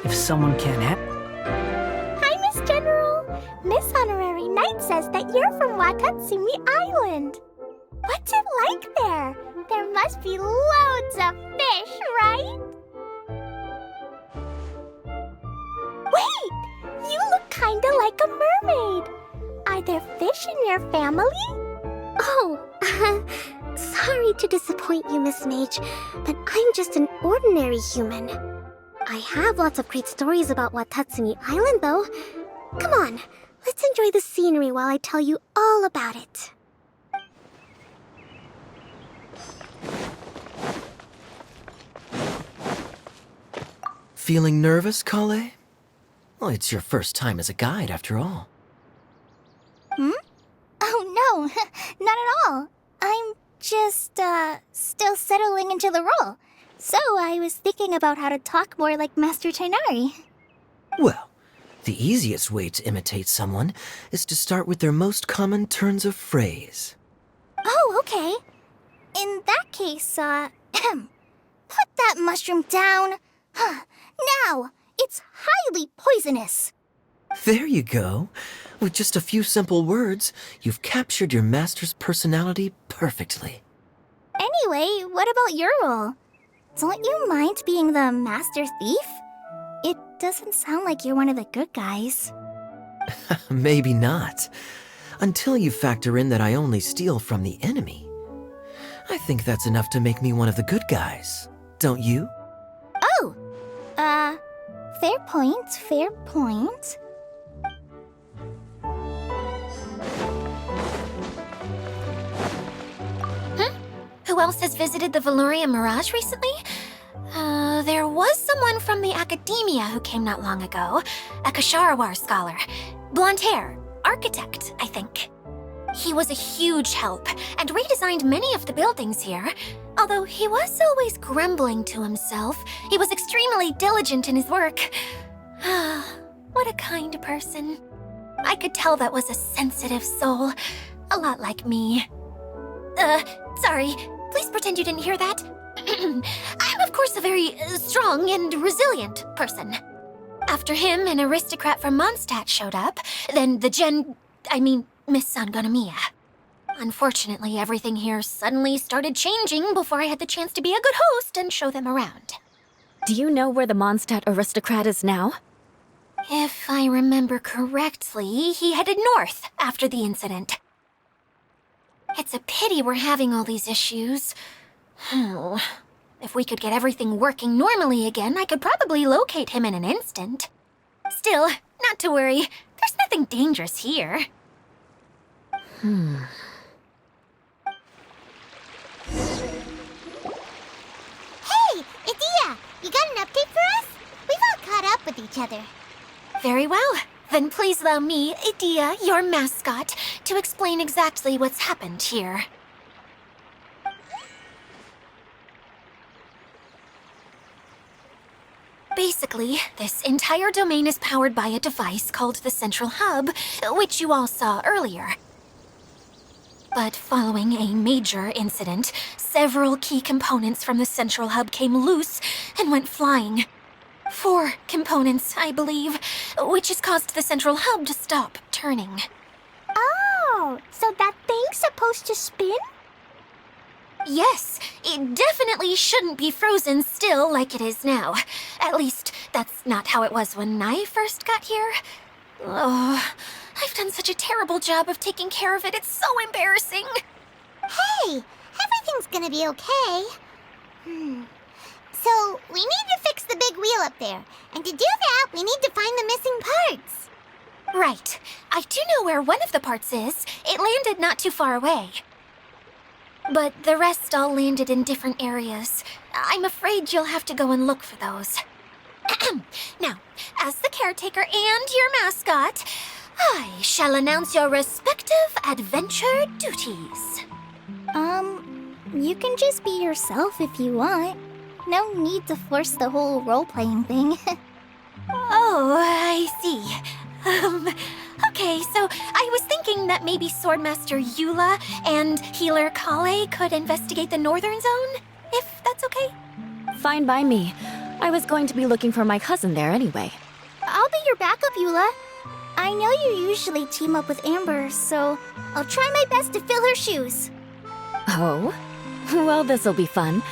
if someone can't Hi, Miss General. Miss Honorary Knight says that you're from Watatsumi Island. What's it like there? There must be loads of fish, right? Wait! You look kinda like a mermaid. Are there fish in your family? Oh, sorry to disappoint you, Miss Mage, but I'm just an ordinary human. I have lots of great stories about Watatsumi Island, though. Come on, let's enjoy the scenery while I tell you all about it. Feeling nervous, Kale? Well, it's your first time as a guide, after all. Oh, no, not at all. I'm just, still settling into the role. So I was thinking about how to talk more like Master Tighnari. Well, the easiest way to imitate someone is to start with their most common turns of phrase. Oh, okay. In that case, put that mushroom down. Now, it's highly poisonous. There you go. With just a few simple words, you've captured your master's personality perfectly. Anyway, what about your role? Don't you mind being the master thief? It doesn't sound like you're one of the good guys. Maybe not. Until you factor in that I only steal from the enemy. I think that's enough to make me one of the good guys. Don't you? Oh! Fair point, fair point. Who else has visited the Veloria Mirage recently? There was someone from the academia who came not long ago. A Kasharawar scholar. Blonde hair. Architect, I think. He was a huge help and redesigned many of the buildings here. Although he was always grumbling to himself, he was extremely diligent in his work. What a kind person. I could tell that was a sensitive soul. A lot like me. Sorry. Please pretend you didn't hear that. I'm, of course, a very strong and resilient person. After him, an aristocrat from Mondstadt showed up, then Miss Sangonomiya. Unfortunately, everything here suddenly started changing before I had the chance to be a good host and show them around. Do you know where the Mondstadt aristocrat is now? If I remember correctly, he headed north after the incident. It's a pity we're having all these issues. If we could get everything working normally again, I could probably locate him in an instant. Still, not to worry. There's nothing dangerous here. Hey, Idia! You got an update for us? We've all caught up with each other. Very well. Then please allow me, Idia, your mascot, to explain exactly what's happened here. Basically, this entire domain is powered by a device called the Central Hub, which you all saw earlier. But following a major incident, several key components from the Central Hub came loose and went flying. 4 components, I believe, which has caused the Central Hub to stop turning. Oh, so that thing's supposed to spin? Yes, it definitely shouldn't be frozen still like it is now. At least, that's not how it was when I first got here. Oh, I've done such a terrible job of taking care of it, it's so embarrassing. Hey, everything's gonna be okay. So, we need to fix the big wheel up there. And to do that, we need to find the missing parts. Right. I do know where one of the parts is. It landed not too far away. But the rest all landed in different areas. I'm afraid you'll have to go and look for those. Now, as the caretaker and your mascot, I shall announce your respective adventure duties. You can just be yourself if you want. No need to force the whole role-playing thing. Oh, I see. Okay, so I was thinking that maybe Swordmaster Eula and Healer Kale could investigate the northern zone, if that's okay? Fine by me. I was going to be looking for my cousin there anyway. I'll be your backup, Eula. I know you usually team up with Amber, so I'll try my best to fill her shoes. Oh? Well, this'll be fun.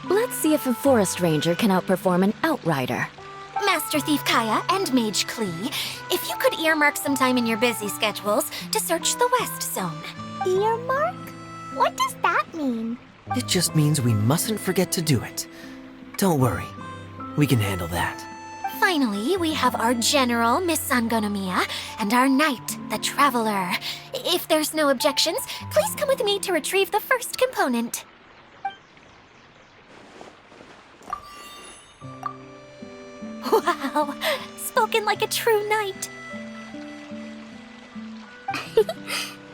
Let's see if a forest ranger can outperform an outrider. Master Thief Kaya and Mage Klee, if you could earmark some time in your busy schedules to search the West Zone. Earmark? What does that mean? It just means we mustn't forget to do it. Don't worry. We can handle that. Finally, we have our General, Miss Sangonomiya, and our Knight, the Traveler. If there's no objections, please come with me to retrieve the first component. Wow, spoken like a true knight.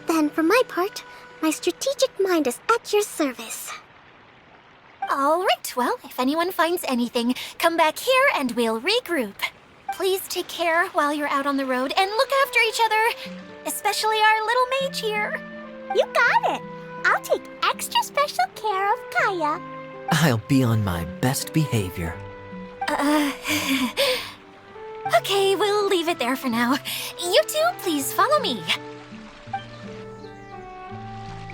Then, for my part, my strategic mind is at your service. All right, well, if anyone finds anything, come back here and we'll regroup. Please take care while you're out on the road and look after each other, especially our little mage here. You got it. I'll take extra special care of Kaya. I'll be on my best behavior. Okay, we'll leave it there for now. You two, please follow me.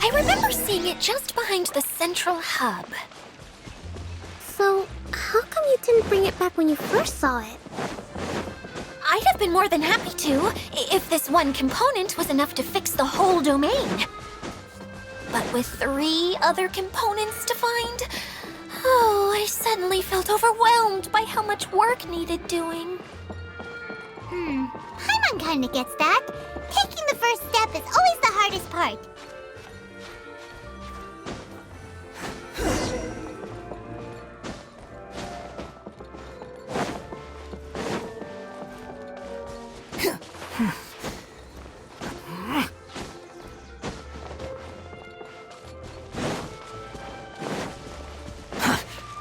I remember seeing it just behind the central hub. So, how come you didn't bring it back when you first saw it? I'd have been more than happy to, if this one component was enough to fix the whole domain. But with 3 other components to find, I suddenly felt overwhelmed by how much work needed doing. Paimon kinda gets that. Taking the first step is always the hardest part.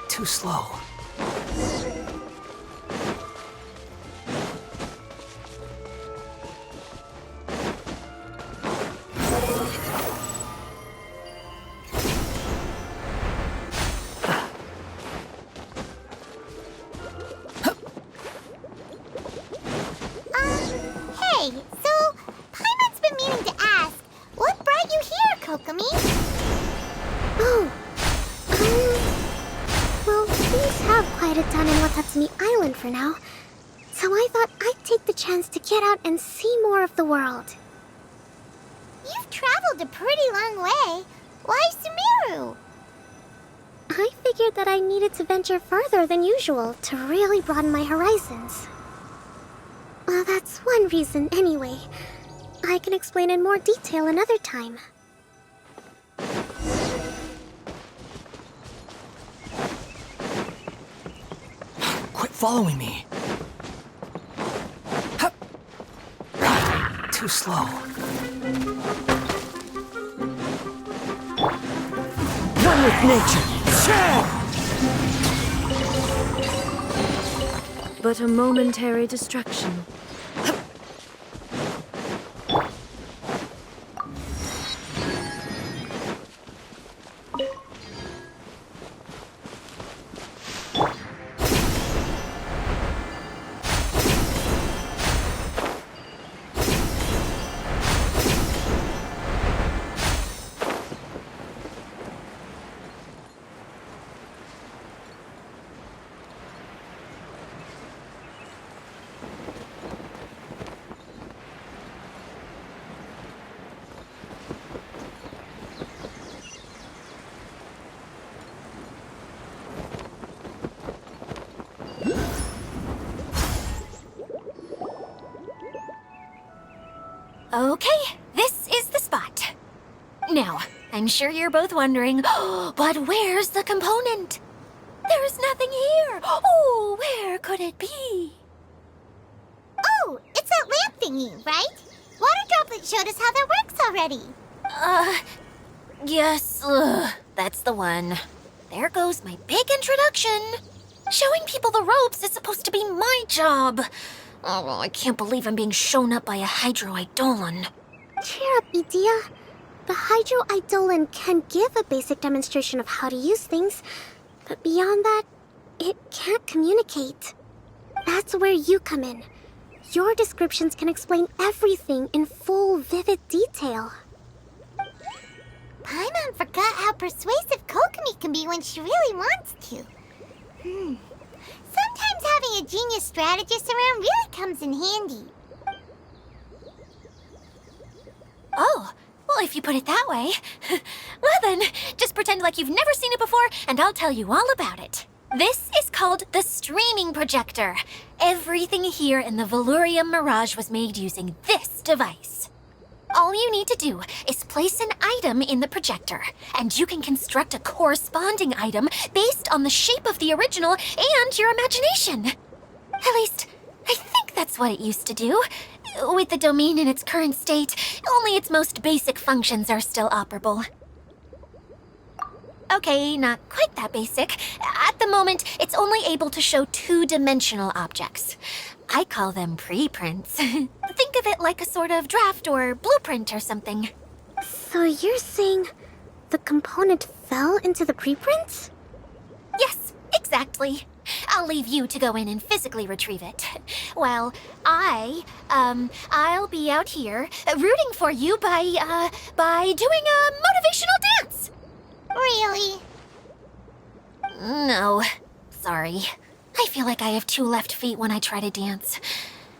Too slow. Hey, so Paimon's been meaning to ask, what brought you here, Kokomi? Oh, well, things have quieted down in Watatsumi Island for now. So I thought I'd take the chance to get out and see more of the world. You've traveled a pretty long way. Why Sumeru? I figured that I needed to venture further than usual to really broaden my horizons. Well, that's one reason anyway. I can explain in more detail another time. Quit following me. Hup. Too slow. One with nature. But a momentary distraction. Okay, this is the spot. Now, I'm sure you're both wondering, but where's the component? There's nothing here. Oh, where could it be? Oh, it's that lamp thingy, right? Water Droplet showed us how that works already. Yes, that's the one. There goes my big introduction. Showing people the ropes is supposed to be my job. Oh, I can't believe I'm being shown up by a Hydro Eidolon. Cheer up, Edea. The Hydro Eidolon can give a basic demonstration of how to use things, but beyond that, it can't communicate. That's where you come in. Your descriptions can explain everything in full, vivid detail. Paimon forgot how persuasive Kokomi can be when she really wants to. Sometimes having a genius strategist around really comes in handy. Oh, well, if you put it that way. Well then, just pretend like you've never seen it before, and I'll tell you all about it. This is called the streaming projector. Everything here in the Valurium Mirage was made using this device. All you need to do is place an item in the projector, and you can construct a corresponding item based on the shape of the original and your imagination. At least, I think that's what it used to do. With the domain in its current state, only its most basic functions are still operable. Okay, not quite that basic. At the moment, it's only able to show two-dimensional objects. I call them preprints. Think of it like a sort of draft or blueprint or something. So you're saying the component fell into the preprints? Yes, exactly. I'll leave you to go in and physically retrieve it. Well, I'll be out here rooting for you by doing a motivational dance. Really? No, sorry. I feel like I have two left feet when I try to dance.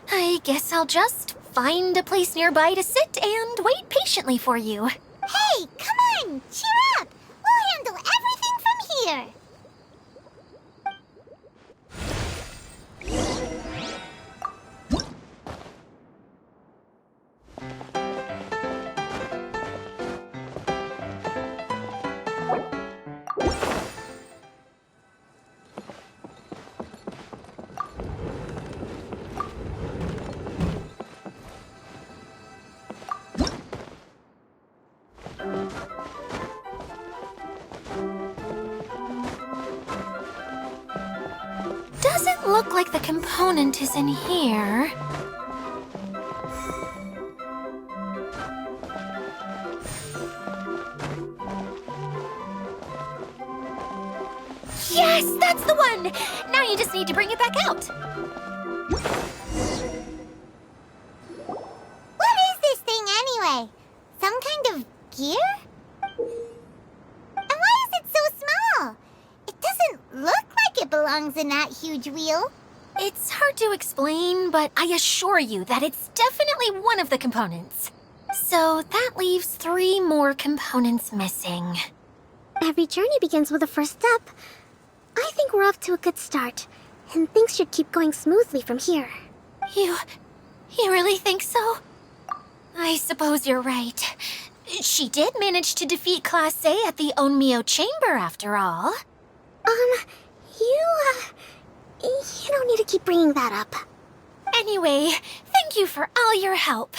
I guess I'll just find a place nearby to sit and wait patiently for you. Hey, come on! Cheer up! We'll handle everything from here! Doesn't look like the component is in here. Yes, that's the one! Now you just need to bring it back out. What is this thing anyway? Some kind of gear? And why is it so small? It doesn't look like it belongs in that huge wheel. It's hard to explain, but I assure you that it's definitely one of the components. So that leaves 3 more components missing. Every journey begins with a first step. I think we're off to a good start, and things should keep going smoothly from here. You really think so? I suppose you're right. She did manage to defeat Class A at the Onmyo Chamber, after all. You don't need to keep bringing that up. Anyway, thank you for all your help.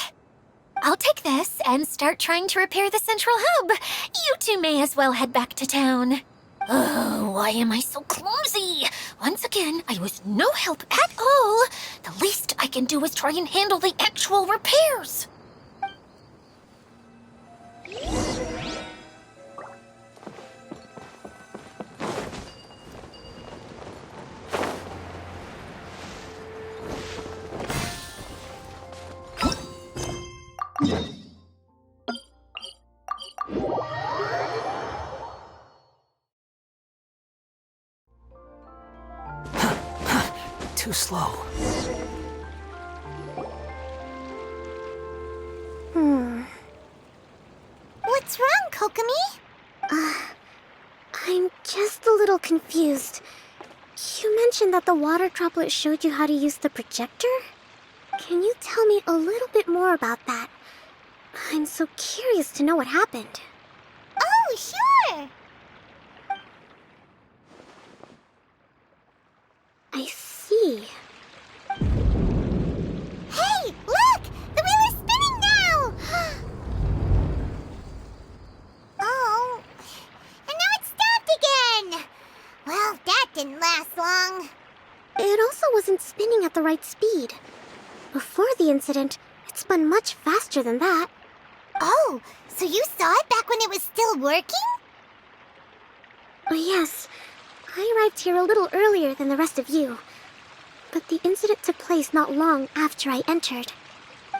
I'll take this and start trying to repair the central hub. You two may as well head back to town. Oh, why am I so clumsy? Once again, I was no help at all. The least I can do is try and handle the actual repairs. Too slow. What's wrong, Kokomi? I'm just a little confused. You mentioned that the water droplet showed you how to use the projector? Can you tell me a little bit more about that? I'm so curious to know what happened. Oh, sure! I see. Hey, look! The wheel is spinning now! Oh, and now it's stopped again! Well, that didn't last long. It also wasn't spinning at the right speed. Before the incident, it spun much faster than that. Oh, so you saw it back when it was still working? Yes, I arrived here a little earlier than the rest of you, but the incident took place not long after I entered.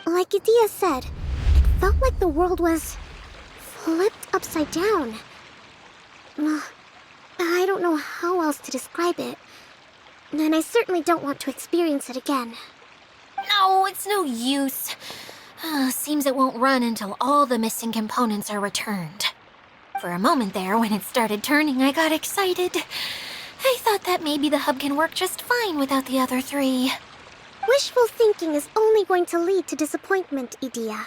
Like Edea said, it felt like the world was flipped upside down. I don't know how else to describe it, and I certainly don't want to experience it again. No, it's no use. Seems it won't run until all the missing components are returned. For a moment there, when it started turning, I got excited. I thought that maybe the hub can work just fine without the other three. Wishful thinking is only going to lead to disappointment, Edea.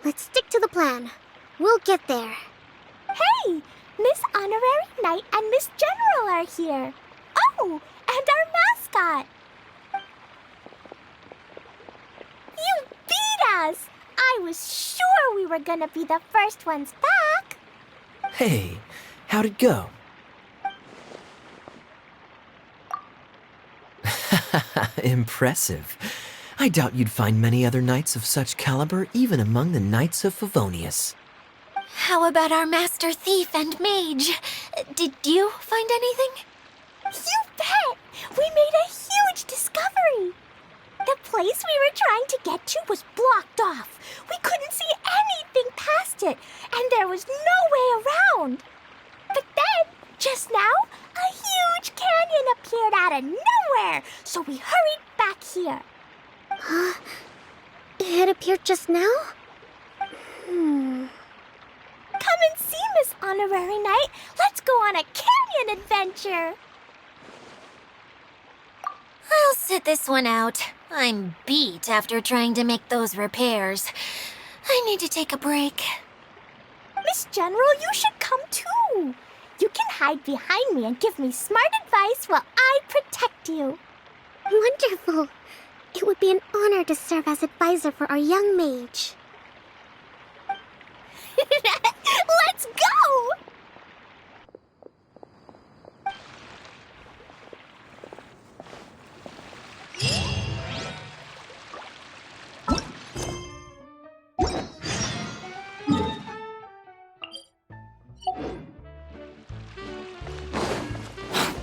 Let's stick to the plan. We'll get there. Hey! Miss Honorary Knight and Miss General are here. Oh, and our mascot. You beat us! I was sure we were gonna be the first ones back. Hey, how'd it go? Impressive. I doubt you'd find many other knights of such caliber even among the Knights of Favonius. How about our master thief and mage? Did you find anything? You bet! We made a huge discovery. The place we were trying to get to was blocked off. We couldn't see anything past it, and there was no way around. But then, just now, a huge canyon appeared out of nowhere, so we hurried back here. It appeared just now? Come and see, Miss Honorary Knight. Let's go on a canyon adventure. I'll sit this one out. I'm beat after trying to make those repairs. I need to take a break. Miss General, you should come too. You can hide behind me and give me smart advice while I protect you. Wonderful. It would be an honor to serve as advisor for our young mage. Let's go!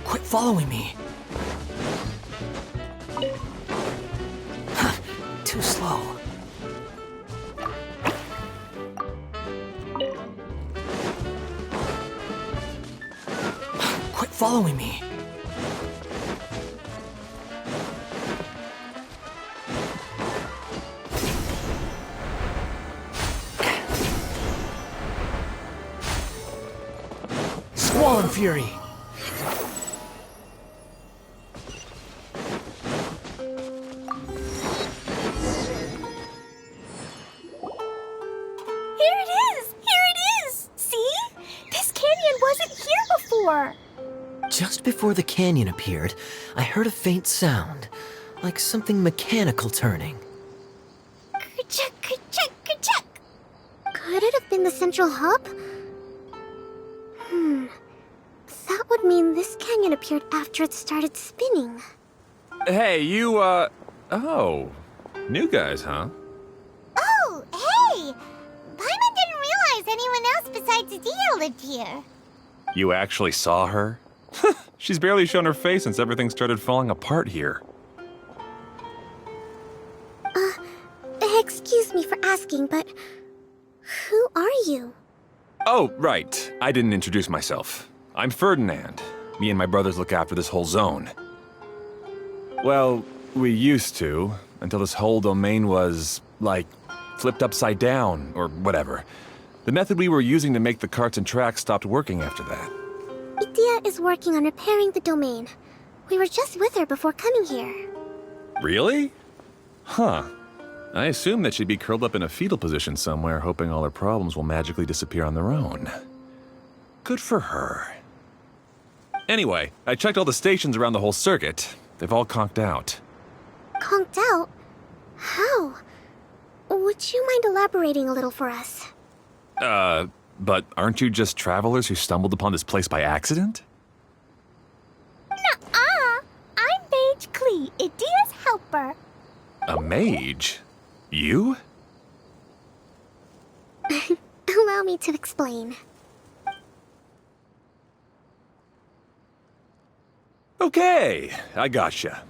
Quit following me. Too slow. Quit following me. Squall Fury. Here it is! Here it is! See? This canyon wasn't here before. Just before the canyon appeared, I heard a faint sound, like something mechanical turning. Ka-chuck, ka-chuck, ka-chuck. Could it have been the central hub? That would mean this canyon appeared after it started spinning. Hey, you, oh. New guys, huh? Oh, hey! Paimon didn't realize anyone else besides Edea lived here. You actually saw her? She's barely shown her face since everything started falling apart here. Excuse me for asking, but who are you? Oh, right. I didn't introduce myself. I'm Ferdinand. Me and my brothers look after this whole zone. Well, we used to, until this whole domain was, like, flipped upside down, or whatever. The method we were using to make the carts and tracks stopped working after that. Edea is working on repairing the domain. We were just with her before coming here. Really? Huh. I assume that she'd be curled up in a fetal position somewhere, hoping all her problems will magically disappear on their own. Good for her. Anyway, I checked all the stations around the whole circuit. They've all conked out. Conked out? How? Would you mind elaborating a little for us? But aren't you just travelers who stumbled upon this place by accident? Nuh-uh! I'm Mage Klee, Edea's helper. A mage? You? Allow me to explain. Okay, I gotcha.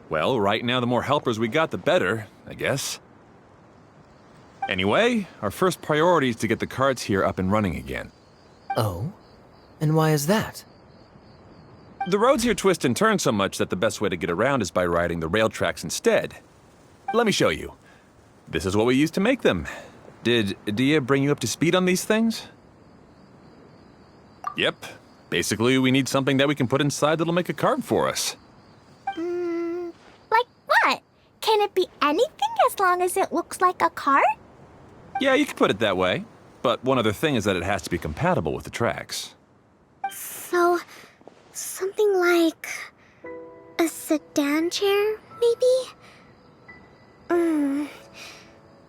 Well, right now the more helpers we got, the better, I guess. Anyway, our first priority is to get the carts here up and running again. Oh? And why is that? The roads here twist and turn so much that the best way to get around is by riding the rail tracks instead. Let me show you. This is what we used to make them. Did Dia bring you up to speed on these things? Yep. Basically, we need something that we can put inside that'll make a cart for us. Like what? Can it be anything as long as it looks like a cart? Yeah, you could put it that way. But one other thing is that it has to be compatible with the tracks. So, something like a sedan chair, maybe?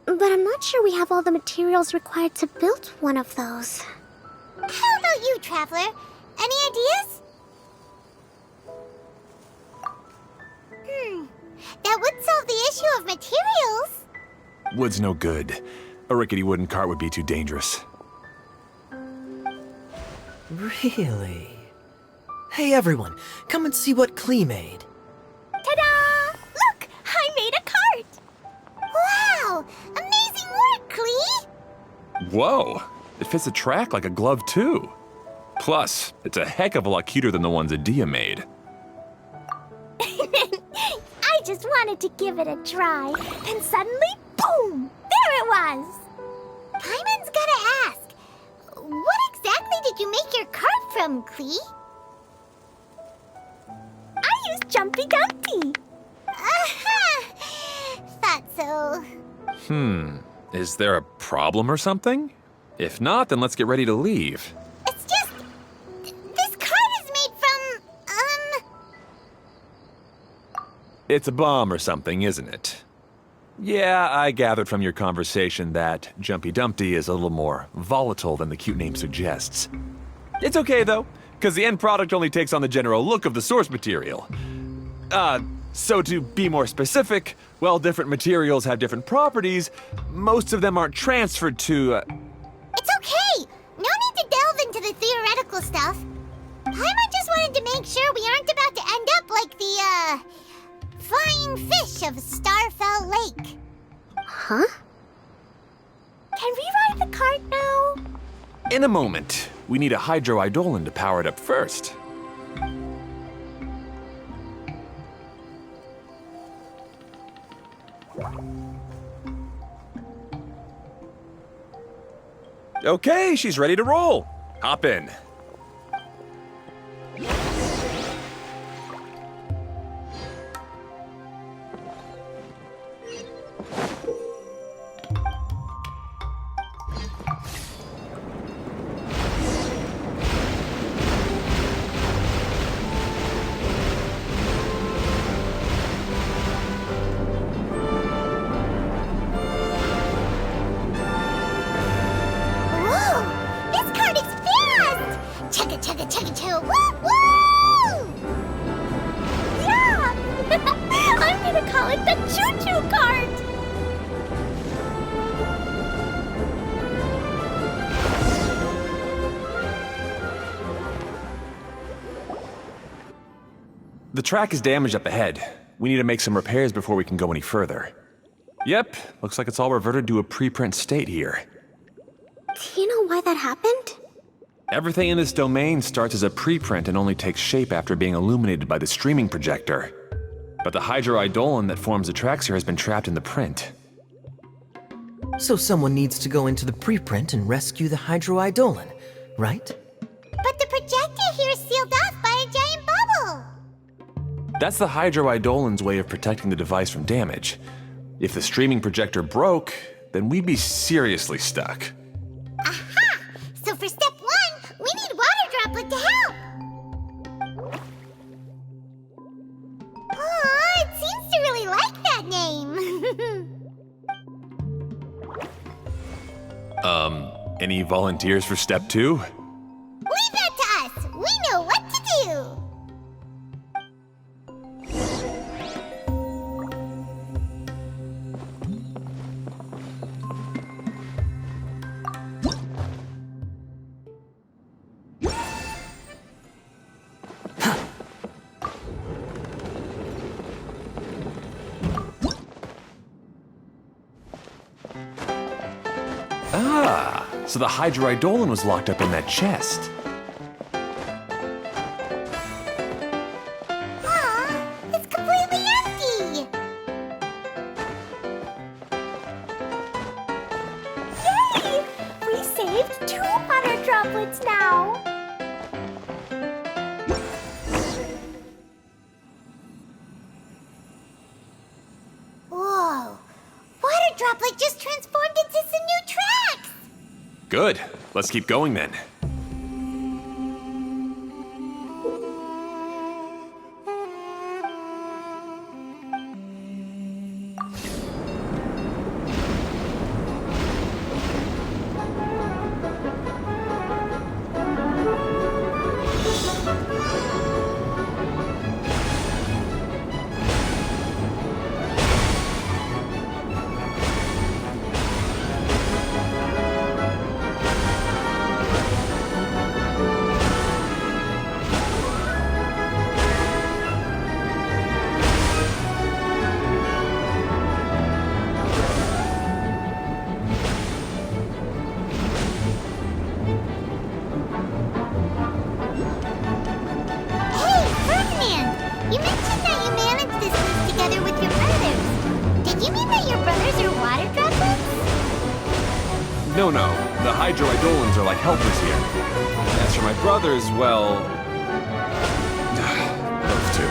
But I'm not sure we have all the materials required to build one of those. How about you, Traveler? Any ideas? That would solve the issue of materials. Wood's no good. A rickety wooden cart would be too dangerous. Really? Hey everyone, come and see what Klee made. Ta-da! Look, I made a cart. Wow! Amazing work, Klee! Whoa! It fits the track like a glove, too. Plus, it's a heck of a lot cuter than the ones that Dia made. I just wanted to give it a try, and suddenly, boom! There it was! Paimon's gotta ask, what exactly did you make your cart from, Klee? I used Jumpy Dumpty. Aha! Thought so. Is there a problem or something? If not, then let's get ready to leave. It's just... this cart is made from, It's a bomb or something, isn't it? Yeah, I gathered from your conversation that Jumpy Dumpty is a little more volatile than the cute name suggests. It's okay, though, because the end product only takes on the general look of the source material. So to be more specific, while different materials have different properties, most of them aren't transferred to, It's okay! No need to delve into the theoretical stuff. Paimon just wanted to make sure we aren't about to end up like the, flying fish of Starfell Lake. Huh? Can we ride the cart now? In a moment. We need a hydroidolin to power it up first. Okay, she's ready to roll. Hop in. Whoa! This cart is fast! Chugga chugga chugga chugga woo woo! Yeah! I'm gonna call it the choo-choo cart! The track is damaged up ahead. We need to make some repairs before we can go any further. Yep, looks like it's all reverted to a preprint state here. Do you know why that happened? Everything in this domain starts as a preprint and only takes shape after being illuminated by the streaming projector. But the hydroidolin that forms the tracks here has been trapped in the print. So someone needs to go into the preprint and rescue the hydroidolin, right? But the projector here is sealed off by a giant bubble! That's the hydroidolin's way of protecting the device from damage. If the streaming projector broke, then we'd be seriously stuck. Aha! So for step one, we need Water Droplet to help! Oh, it seems to really like that name! Any volunteers for step two? Leave that to us! We know what to do! So the Hydra Eidolon was locked up in that chest. Aw, it's completely empty! Yay! We saved 2 honor droplets now! Whoa! Water droplet just transformed into some new tracks! Good. Let's keep going then. Hey, Ferdinand! You mentioned that you managed this list together with your brothers. Did you mean that your brothers are water droplets? No, no. The Hydra Eidolons are like helpers here. As for my brothers, well... those two.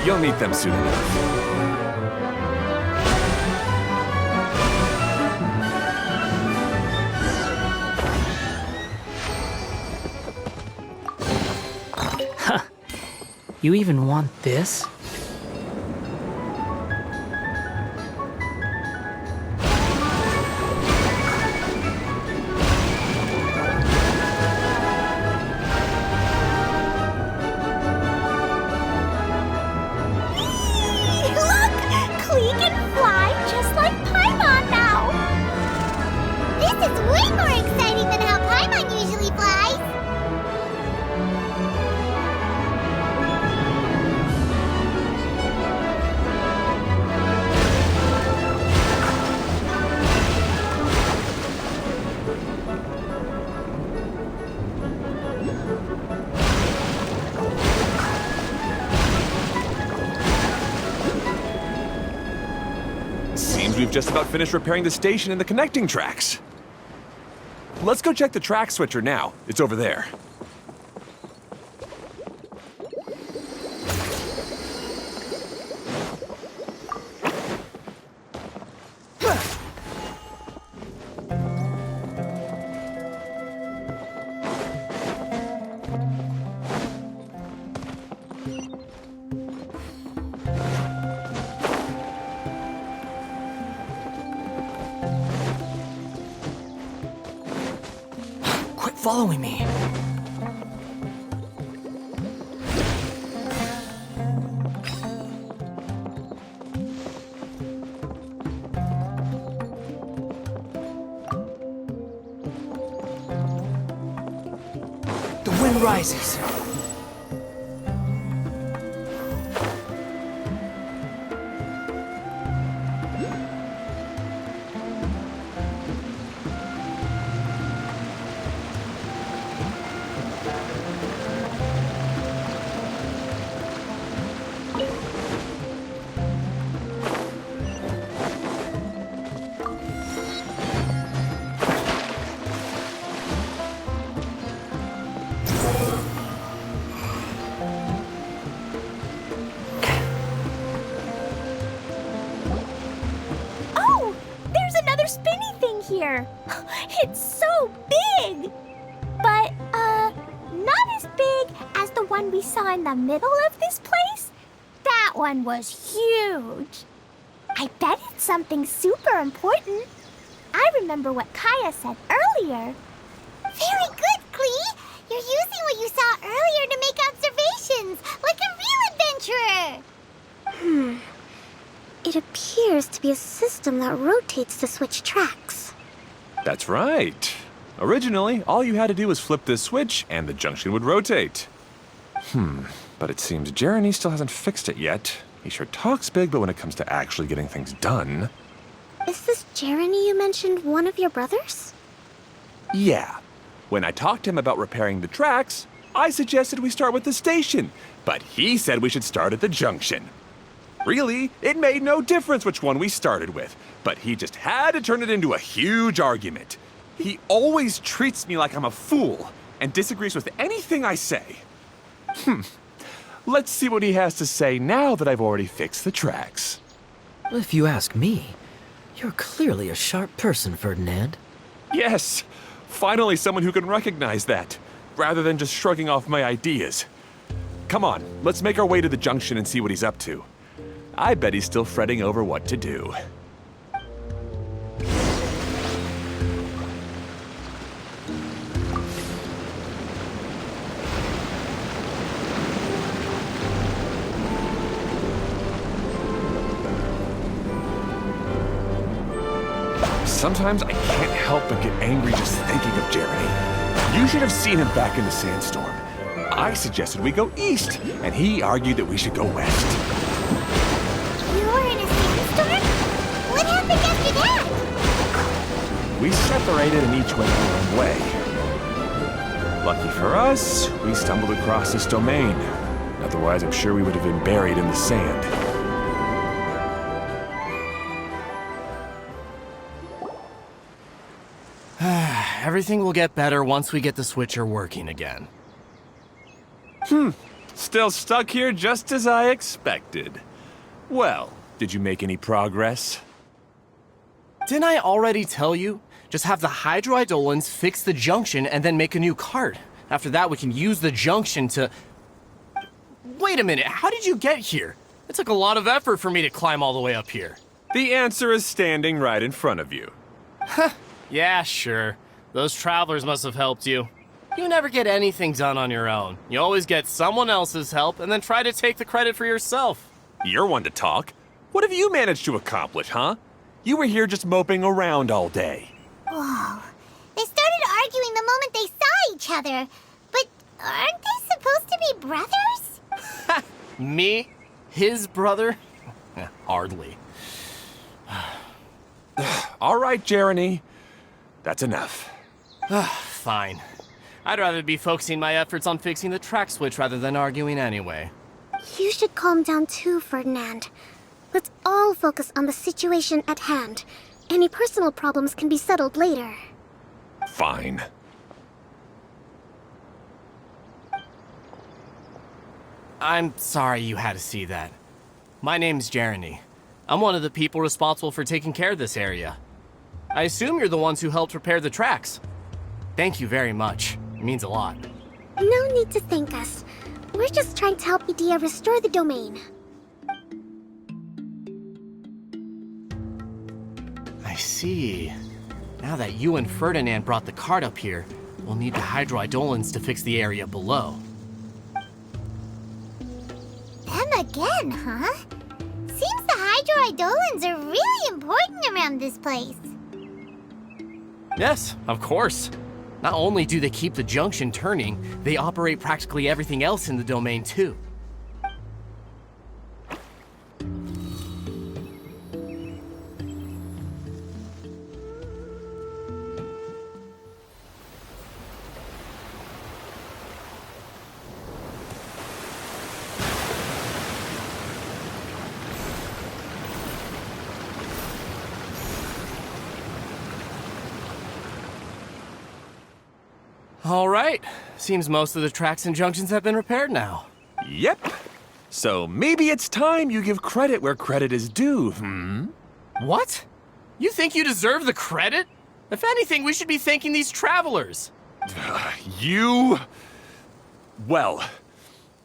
You'll meet them soon enough. You even want this? Look! Klee can fly just like Paimon now! This is way more exciting than how Paimon usually flies! Seems we've just about finished repairing the station and the connecting tracks. Let's go check the track switcher now. It's over there. Quit following me. The wind rises. Oh! There's another spinny thing here! It's so big! But, not as big as the one we saw in the middle of this place. That one was huge. I bet it's something super important. I remember what Kaya said earlier. Very good, Klee! You're using what you saw earlier to make observations, like a real adventurer! It appears to be a system that rotates to switch tracks. That's right. Originally, all you had to do was flip this switch and the junction would rotate. But it seems Jeremy still hasn't fixed it yet. He sure talks big, but when it comes to actually getting things done... Is this Jeremy you mentioned one of your brothers? Yeah. When I talked to him about repairing the tracks, I suggested we start with the station, but he said we should start at the junction. Really, it made no difference which one we started with, but he just had to turn it into a huge argument. He always treats me like I'm a fool and disagrees with anything I say. Let's see what he has to say now that I've already fixed the tracks. If you ask me, you're clearly a sharp person, Ferdinand. Yes, finally someone who can recognize that, rather than just shrugging off my ideas. Come on, let's make our way to the junction and see what he's up to. I bet he's still fretting over what to do. Sometimes I can't help but get angry just thinking of Jeremy. You should have seen him back in the sandstorm. I suggested we go east, and he argued that we should go west. You were in a sandstorm? What happened after that? We separated and each went our own way. Lucky for us, we stumbled across this domain. Otherwise, I'm sure we would have been buried in the sand. Everything will get better once we get the switcher working again. Still stuck here just as I expected. Well, did you make any progress? Didn't I already tell you? Just have the Hydroidolans fix the junction and then make a new cart. After that, we can use the junction to... Wait a minute, how did you get here? It took a lot of effort for me to climb all the way up here. The answer is standing right in front of you. Yeah, sure. Those travelers must have helped you. You never get anything done on your own. You always get someone else's help and then try to take the credit for yourself. You're one to talk. What have you managed to accomplish, huh? You were here just moping around all day. Whoa. They started arguing the moment they saw each other. But aren't they supposed to be brothers? Me? His brother? Hardly. All right, Jeremy. That's enough. Fine. I'd rather be focusing my efforts on fixing the track switch rather than arguing anyway. You should calm down too, Ferdinand. Let's all focus on the situation at hand. Any personal problems can be settled later. Fine. I'm sorry you had to see that. My name's Jeremy. I'm one of the people responsible for taking care of this area. I assume you're the ones who helped repair the tracks. Thank you very much. It means a lot. No need to thank us. We're just trying to help Edea restore the domain. I see. Now that you and Ferdinand brought the cart up here, we'll need the Hydroidolans to fix the area below. Them again, huh? Seems the Hydroidolans are really important around this place. Yes, of course. Not only do they keep the junction turning, they operate practically everything else in the domain too. All right. Seems most of the tracks and junctions have been repaired now. Yep. So maybe it's time you give credit where credit is due, What? You think you deserve the credit? If anything, we should be thanking these travelers. You... Well,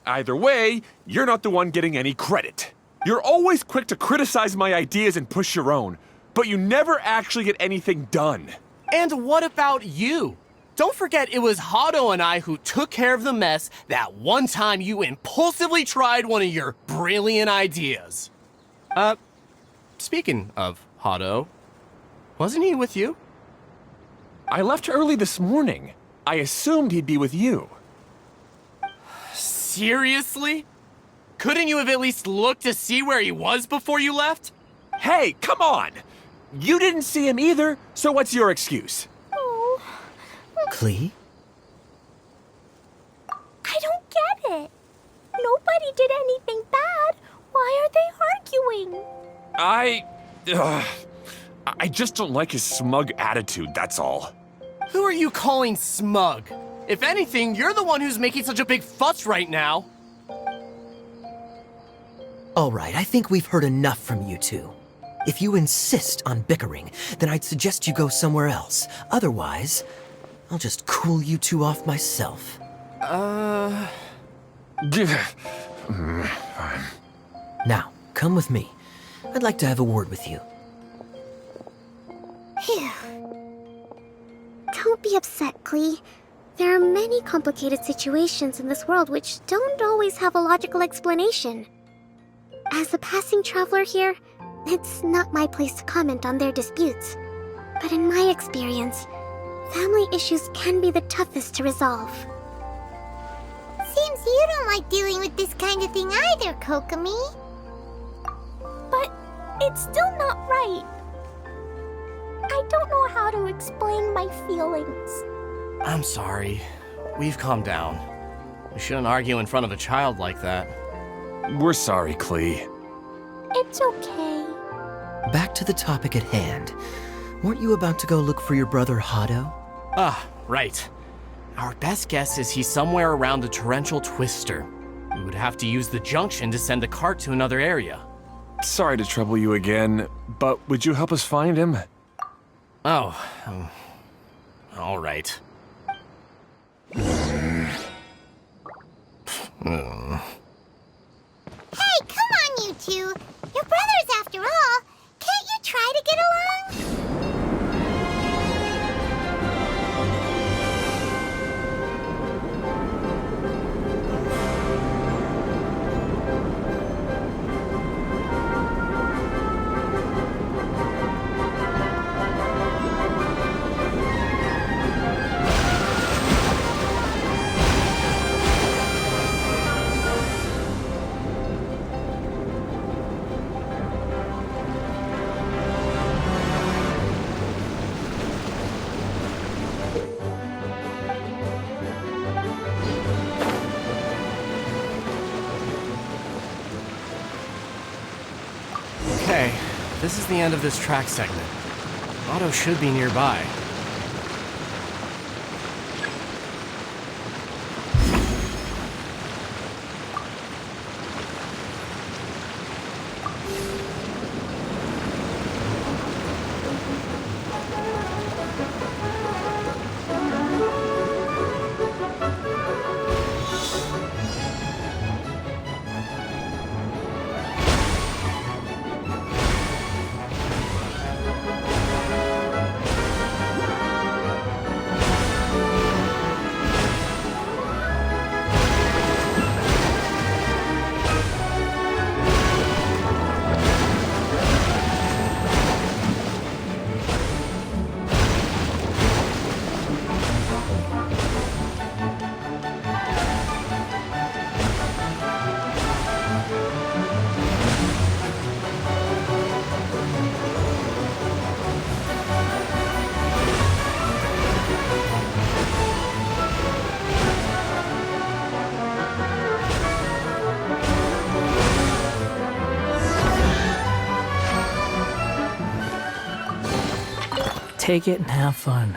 either way, you're not the one getting any credit. You're always quick to criticize my ideas and push your own, but you never actually get anything done. And what about you? Don't forget it was Hado and I who took care of the mess that one time you impulsively tried one of your brilliant ideas. Speaking of Hado, wasn't he with you? I left early this morning. I assumed he'd be with you. Seriously? Couldn't you have at least looked to see where he was before you left? Hey, come on! You didn't see him either, so what's your excuse? Oh, Klee? I don't get it. Nobody did anything bad. Why are they arguing? I just don't like his smug attitude, that's all. Who are you calling smug? If anything, you're the one who's making such a big fuss right now. All right, I think we've heard enough from you two. If you insist on bickering, then I'd suggest you go somewhere else. Otherwise, I'll just cool you two off myself. Fine. Now, come with me. I'd like to have a word with you. Phew. Don't be upset, Klee. There are many complicated situations in this world which don't always have a logical explanation. As a passing traveler here, it's not my place to comment on their disputes. But in my experience, family issues can be the toughest to resolve. Seems you don't like dealing with this kind of thing either, Kokomi. But it's still not right. I don't know how to explain my feelings. I'm sorry. We've calmed down. We shouldn't argue in front of a child like that. We're sorry, Klee. It's okay. Back to the topic at hand. Weren't you about to go look for your brother Hado? Ah, right. Our best guess is he's somewhere around the Torrential Twister. We would have to use the junction to send a cart to another area. Sorry to trouble you again, but would you help us find him? Oh, all right. Hey, come on, you two. You're brothers after all. Can't you try to get along? Okay, this is the end of this track segment. Otto should be nearby. Take it and have fun.